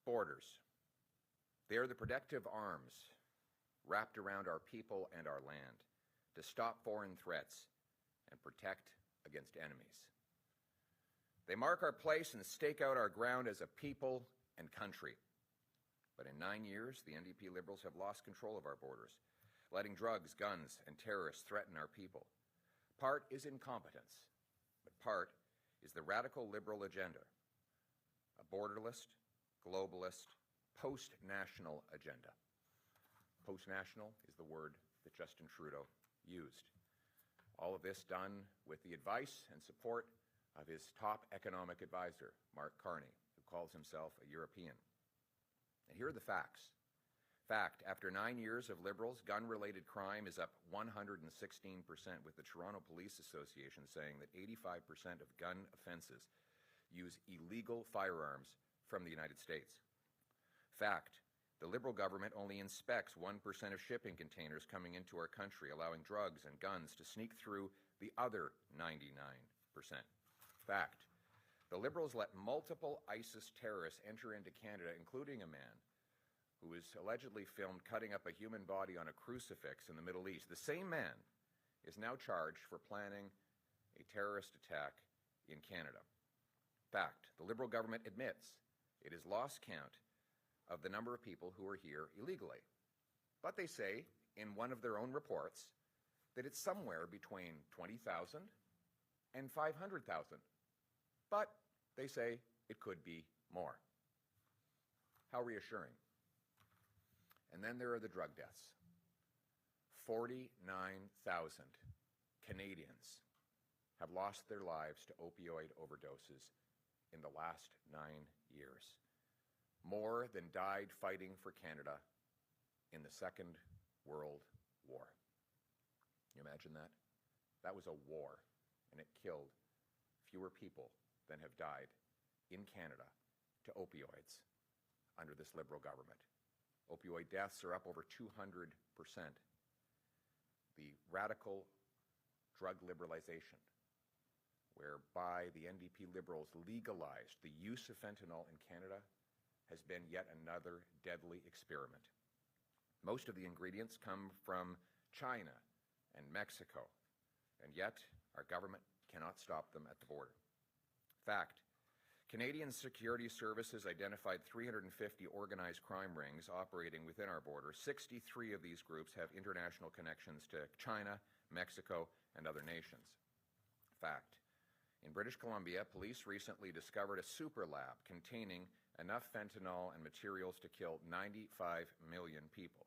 Borders. They are the protective arms wrapped around our people and our land to stop foreign threats and protect against enemies. They mark our place and stake out our ground as a people and country. But in 9 years, the NDP Liberals have lost control of our borders, letting drugs, guns, and terrorists threaten our people. Part is incompetence, but part is the radical Liberal agenda, a borderless, globalist, post-national agenda. Post-national is the word that Justin Trudeau used. All of this done with the advice and support of his top economic advisor, Mark Carney, who calls himself a European. And here are the facts. Fact, after 9 years of Liberals, gun-related crime is up 116%, with the Toronto Police Association saying that 85% of gun offences use illegal firearms from the United States. Fact, the Liberal government only inspects 1% of shipping containers coming into our country, allowing drugs and guns to sneak through the other 99%. Fact, the Liberals let multiple ISIS terrorists enter into Canada, including a man who was allegedly filmed cutting up a human body on a crucifix in the Middle East. The same man is now charged for planning a terrorist attack in Canada. Fact, the Liberal government admits it has lost count of the number of people who are here illegally. But they say in one of their own reports that it's somewhere between 20,000 and 500,000. But they say it could be more. How reassuring. And then there are the drug deaths. 49,000 Canadians have lost their lives to opioid overdoses in the last 9 years. More than died fighting for Canada in the Second World War. Can you imagine that? That was a war, and it killed fewer people than have died in Canada to opioids under this Liberal government. Opioid deaths are up over 200%. The radical drug liberalization, whereby the NDP Liberals legalized the use of fentanyl in Canada, has been yet another deadly experiment. Most of the ingredients come from China and Mexico, and yet our government cannot stop them at the border. Fact, Canadian Security Services identified 350 organized crime rings operating within our border. 63 of these groups have international connections to China, Mexico, and other nations. Fact, in British Columbia, police recently discovered a super lab containing enough fentanyl and materials to kill 95 million people.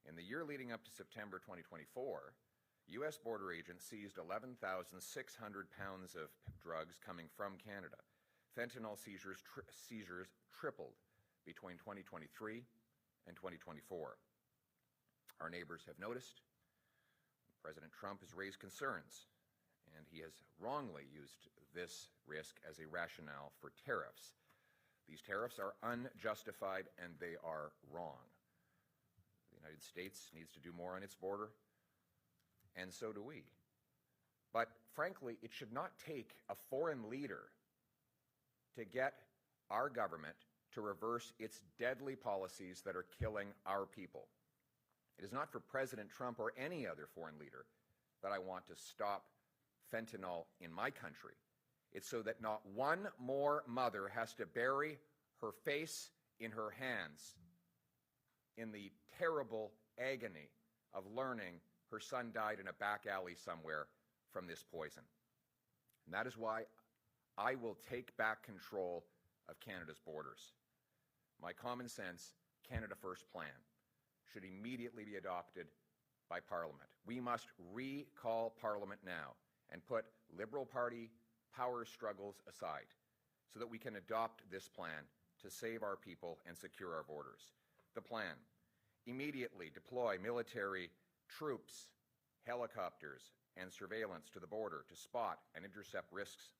In the year leading up to September 2024, U.S. border agents seized 11,600 pounds of drugs coming from Canada. Fentanyl seizures tripled between 2023 and 2024. Our neighbors have noticed. President Trump has raised concerns, and he has wrongly used this risk as a rationale for tariffs. These tariffs are unjustified and they are wrong. The United States needs to do more on its border, and so do we. But frankly, it should not take a foreign leader to get our government to reverse its deadly policies that are killing our people. It is not for President Trump or any other foreign leader that I want to stop fentanyl in my country. It's so that not one more mother has to bury her face in her hands in the terrible agony of learning her son died in a back alley somewhere from this poison. And that is why I will take back control of Canada's borders. My common sense, Canada First plan should immediately be adopted by Parliament. We must recall Parliament now and put Liberal Party power struggles aside so that we can adopt this plan to save our people and secure our borders. The plan, immediately deploy military troops, helicopters, and surveillance to the border to spot and intercept risks.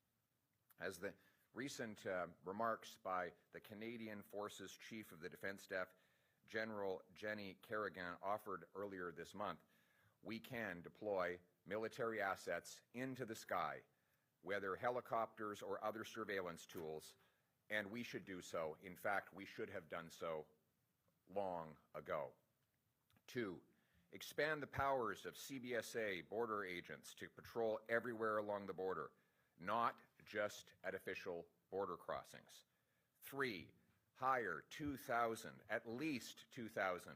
As the recent remarks by the Canadian Forces Chief of the Defence Staff, General Jenny Kerrigan, offered earlier this month, we can deploy military assets into the sky, whether helicopters or other surveillance tools, and we should do so. In fact, we should have done so long ago. 2, expand the powers of CBSA border agents to patrol everywhere along the border, not just at official border crossings. 3, hire 2,000, at least 2,000,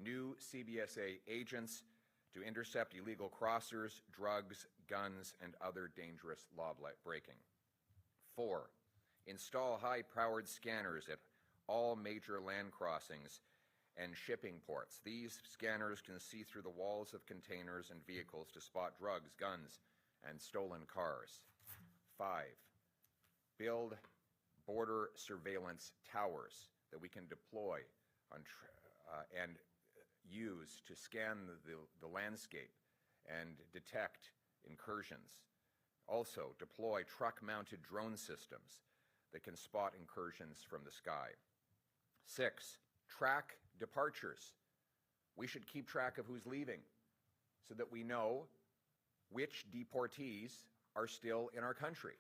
new CBSA agents to intercept illegal crossers, drugs, guns, and other dangerous law breaking. 4, install high-powered scanners at all major land crossings and shipping ports. These scanners can see through the walls of containers and vehicles to spot drugs, guns, and stolen cars. 5, build border surveillance towers that we can deploy on and use to scan the landscape and detect incursions. Also, deploy truck-mounted drone systems that can spot incursions from the sky. 6, track departures. We should keep track of who's leaving so that we know which deportees are still in our country.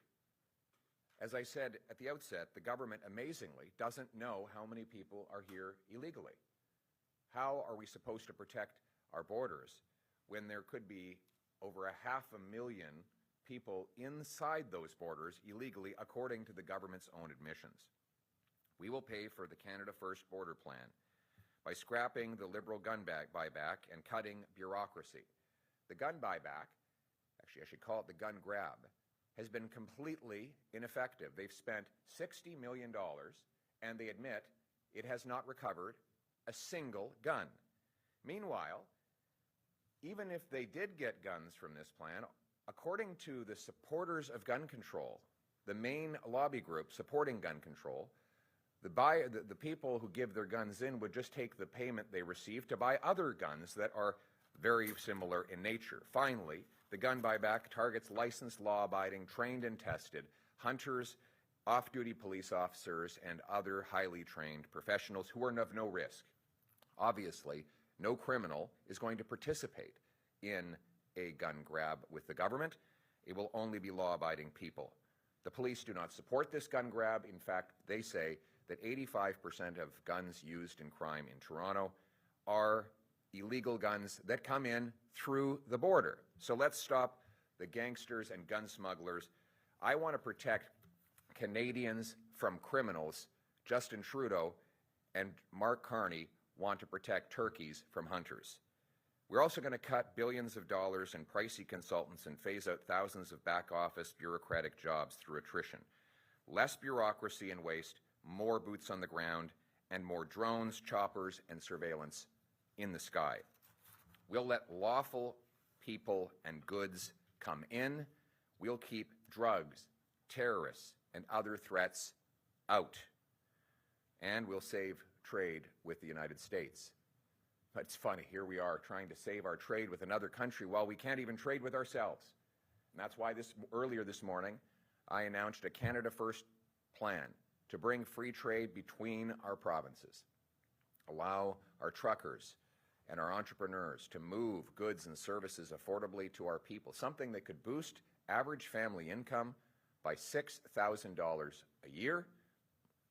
As I said at the outset, the government, amazingly, doesn't know how many people are here illegally. How are we supposed to protect our borders when there could be over 500,000 people inside those borders illegally, according to the government's own admissions? We will pay for the Canada First border plan by scrapping the Liberal gun buyback and cutting bureaucracy. The gun buyback, actually I should call it the gun grab, has been completely ineffective. They've spent $60 million, and they admit it has not recovered a single gun. Meanwhile, even if they did get guns from this plan, according to the supporters of gun control, the main lobby group supporting gun control, the people who give their guns in would just take the payment they receive to buy other guns that are very similar in nature. Finally, the gun buyback targets licensed, law-abiding, trained and tested hunters, off-duty police officers, and other highly trained professionals who are of no risk. Obviously, no criminal is going to participate in a gun grab with the government. It will only be law-abiding people. The police do not support this gun grab. In fact, they say that 85% of guns used in crime in Toronto are illegal guns that come in through the border. So let's stop the gangsters and gun smugglers. I want to protect Canadians from criminals. Justin Trudeau and Mark Carney want to protect turkeys from hunters. We're also going to cut billions of dollars in pricey consultants and phase out thousands of back-office bureaucratic jobs through attrition. Less bureaucracy and waste, more boots on the ground, and more drones, choppers, and surveillance in the sky. We'll let lawful people and goods come in. We'll keep drugs, terrorists, and other threats out. And we'll save trade with the United States. But it's funny, here we are trying to save our trade with another country while we can't even trade with ourselves. And that's why earlier this morning, I announced a Canada First plan to bring free trade between our provinces, allow our truckers and our entrepreneurs to move goods and services affordably to our people, something that could boost average family income by $6,000 a year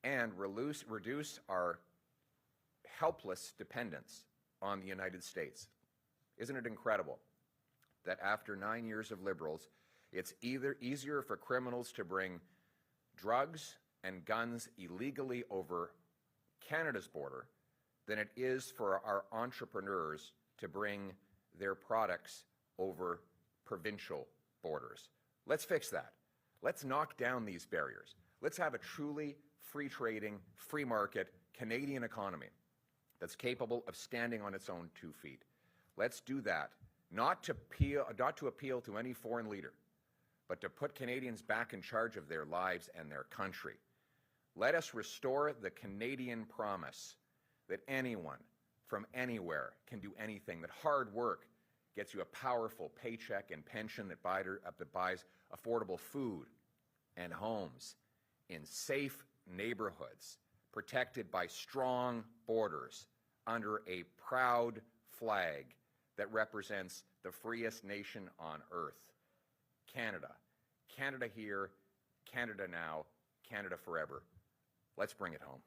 and reduce our helpless dependence on the United States. Isn't it incredible that after 9 years of Liberals, it's either easier for criminals to bring drugs and guns illegally over Canada's border than it is for our entrepreneurs to bring their products over provincial borders. Let's fix that. Let's knock down these barriers. Let's have a truly free trading, free market Canadian economy that's capable of standing on its own 2 feet. Let's do that, not to appeal to any foreign leader, but to put Canadians back in charge of their lives and their country. Let us restore the Canadian promise that anyone from anywhere can do anything, that hard work gets you a powerful paycheck and pension that buys affordable food and homes in safe neighborhoods, protected by strong borders under a proud flag that represents the freest nation on earth. Canada. Canada here, Canada now, Canada forever. Let's bring it home.